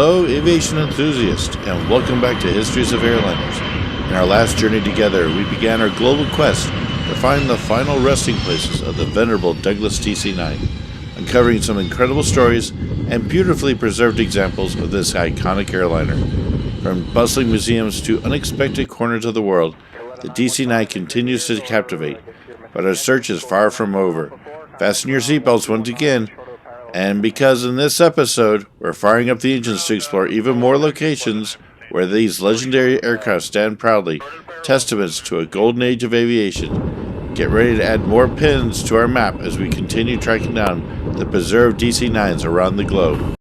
Hello, aviation enthusiasts, and welcome back to Histories of Airliners. In our last journey together, we began our global quest to find the final resting places of the venerable Douglas DC-9, uncovering some incredible stories and beautifully preserved examples of this iconic airliner. From bustling museums to unexpected corners of the world, the DC-9 continues to captivate, but our search is far from over. Fasten your seatbelts once again, and because in this episode, we're firing up the engines to explore even more locations where these legendary aircraft stand proudly, testaments to a golden age of aviation. Get ready to add more pins to our map as we continue tracking down the preserved DC-9s around the globe.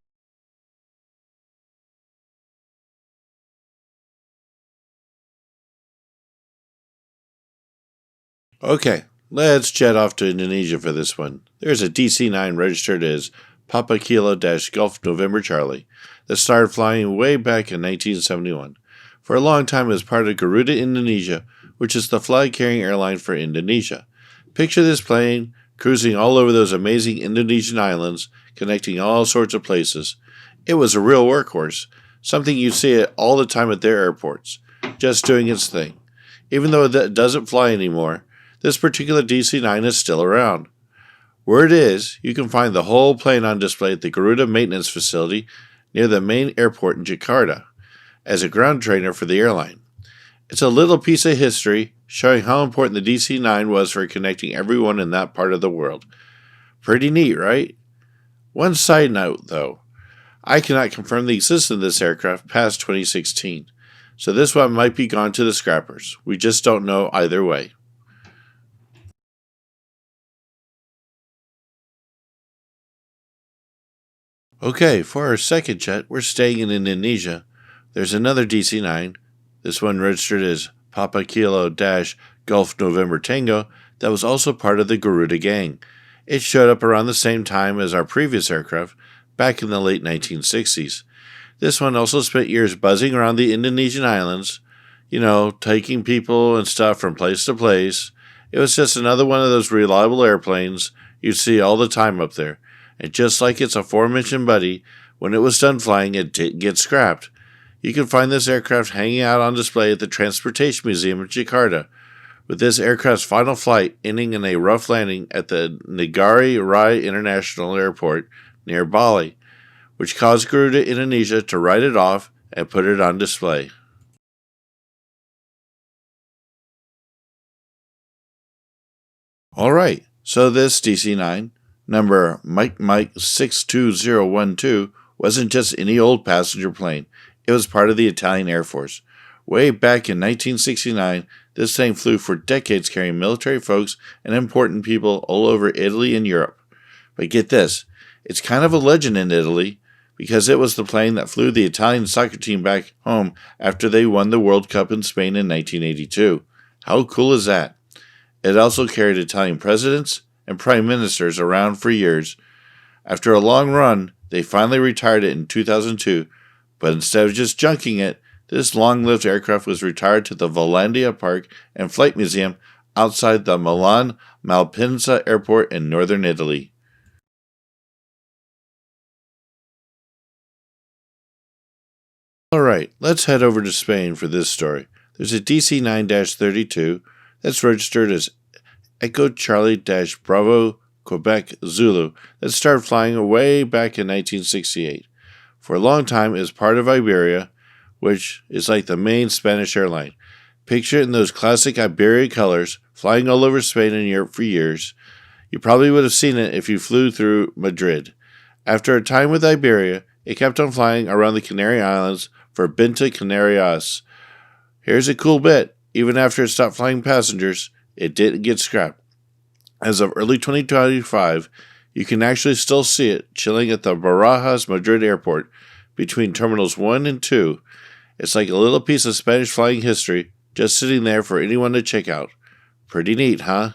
Okay, let's jet off to Indonesia for this one. There's a DC-9 registered as Papa Kilo-Golf November Charlie that started flying way back in 1971. For a long time it was part of Garuda Indonesia, which is the flag-carrying airline for Indonesia. Picture this plane cruising all over those amazing Indonesian islands, connecting all sorts of places. It was a real workhorse, something you see it all the time at their airports, just doing its thing. Even though it doesn't fly anymore, this particular DC-9 is still around. Where it is, you can find the whole plane on display at the Garuda Maintenance Facility near the main airport in Jakarta, as a ground trainer for the airline. It's a little piece of history showing how important the DC-9 was for connecting everyone in that part of the world. Pretty neat, right? One side note, though. I cannot confirm the existence of this aircraft past 2016, so this one might be gone to the scrappers. We just don't know either way. Okay, for our second jet, we're staying in Indonesia. There's another DC-9, this one registered as Papa Kilo-Golf November Tango, that was also part of the Garuda gang. It showed up around the same time as our previous aircraft, back in the late 1960s. This one also spent years buzzing around the Indonesian islands, taking people and stuff from place to place. It was just another one of those reliable airplanes you see all the time up there. And just like its aforementioned buddy, when it was done flying, it didn't get scrapped. You can find this aircraft hanging out on display at the Transportation Museum in Jakarta, with this aircraft's final flight ending in a rough landing at the Negari Rai International Airport near Bali, which caused Garuda Indonesia to write it off and put it on display. Alright, so this DC-9, number Mike 62012, wasn't just any old passenger plane. It was part of the Italian Air Force. Way back in 1969, this thing flew for decades carrying military folks and important people all over Italy and Europe. But get this, it's kind of a legend in Italy because it was the plane that flew the Italian soccer team back home after they won the World Cup in Spain in 1982. How cool is that? It also carried Italian presidents and prime ministers around for years. After a long run, they finally retired it in 2002, but instead of just junking it, this long-lived aircraft was retired to the Vollandia Park and Flight Museum outside the Milan Malpensa Airport in northern Italy. Alright, let's head over to Spain for this story. There's a DC-9-32 that's registered as Echo Charlie-Bravo Quebec Zulu that started flying way back in 1968. For a long time it was part of Iberia, which is like the main Spanish airline. Picture it in those classic Iberia colors, flying all over Spain and Europe for years. You probably would have seen it if you flew through Madrid. After a time with Iberia, it kept on flying around the Canary Islands for Binta Canarias. Here's a cool bit. Even after it stopped flying passengers, it didn't get scrapped. As of early 2025, you can actually still see it chilling at the Barajas Madrid Airport between Terminals 1 and 2. It's like a little piece of Spanish flying history just sitting there for anyone to check out. Pretty neat, huh?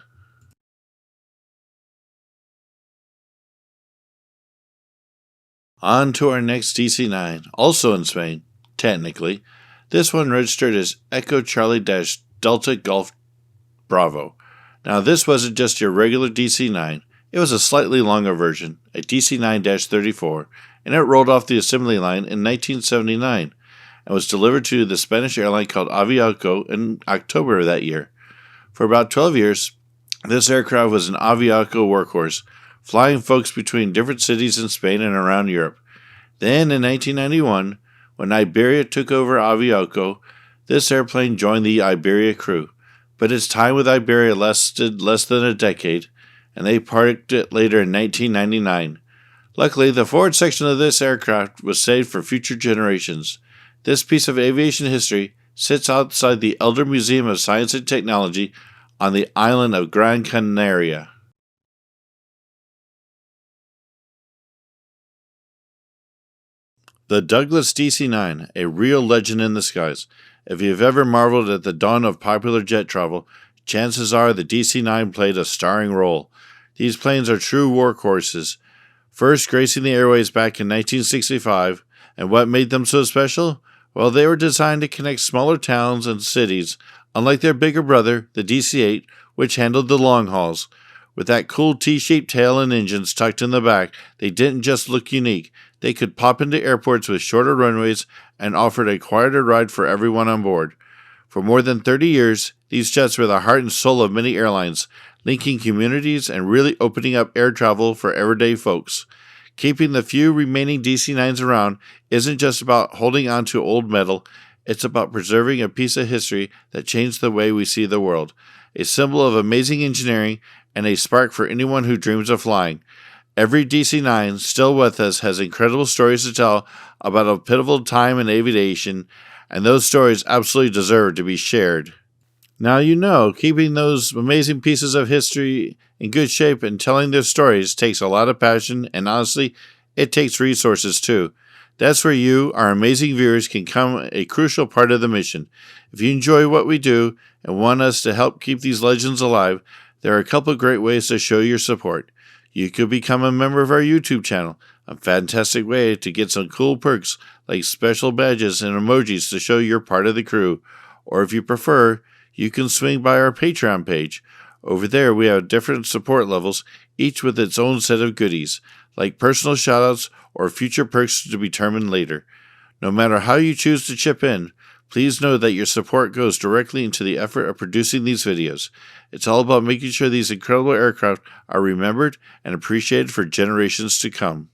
On to our next DC-9, also in Spain, technically. This one registered as Echo Charlie-Delta Golf Bravo. Now this wasn't just your regular DC-9, It was a slightly longer version, a DC-9-34, and it rolled off the assembly line in 1979 and was delivered to the Spanish airline called Aviaco in October of that year. For about 12 years, this aircraft was an Aviaco workhorse, flying folks between different cities in Spain and around Europe. Then in 1991, when Iberia took over Aviaco, this airplane joined the Iberia crew. But its time with Iberia lasted less than a decade, and they parked it later in 1999. Luckily, the forward section of this aircraft was saved for future generations. This piece of aviation history sits outside the Elder Museum of Science and Technology on the island of Gran Canaria. The Douglas DC-9, a real legend in the skies. If you've ever marveled at the dawn of popular jet travel, chances are the DC-9 played a starring role. These planes are true workhorses, first gracing the airways back in 1965, and what made them so special? Well, they were designed to connect smaller towns and cities, unlike their bigger brother, the DC-8, which handled the long hauls. With that cool T-shaped tail and engines tucked in the back, they didn't just look unique. They could pop into airports with shorter runways and offered a quieter ride for everyone on board. For more than 30 years, these jets were the heart and soul of many airlines, linking communities and really opening up air travel for everyday folks. Keeping the few remaining DC-9s around isn't just about holding on to old metal, it's about preserving a piece of history that changed the way we see the world, a symbol of amazing engineering and a spark for anyone who dreams of flying. Every DC-9 still with us has incredible stories to tell about a pivotal time in aviation, and those stories absolutely deserve to be shared. Now you know, keeping those amazing pieces of history in good shape and telling their stories takes a lot of passion, and honestly, it takes resources too. That's where you, our amazing viewers, can come a crucial part of the mission. If you enjoy what we do and want us to help keep these legends alive, there are a couple of great ways to show your support. You could become a member of our YouTube channel, a fantastic way to get some cool perks like special badges and emojis to show you're part of the crew. Or if you prefer, you can swing by our Patreon page. Over there we have different support levels, each with its own set of goodies, like personal shoutouts or future perks to be determined later. No matter how you choose to chip in, please know that your support goes directly into the effort of producing these videos. It's all about making sure these incredible aircraft are remembered and appreciated for generations to come.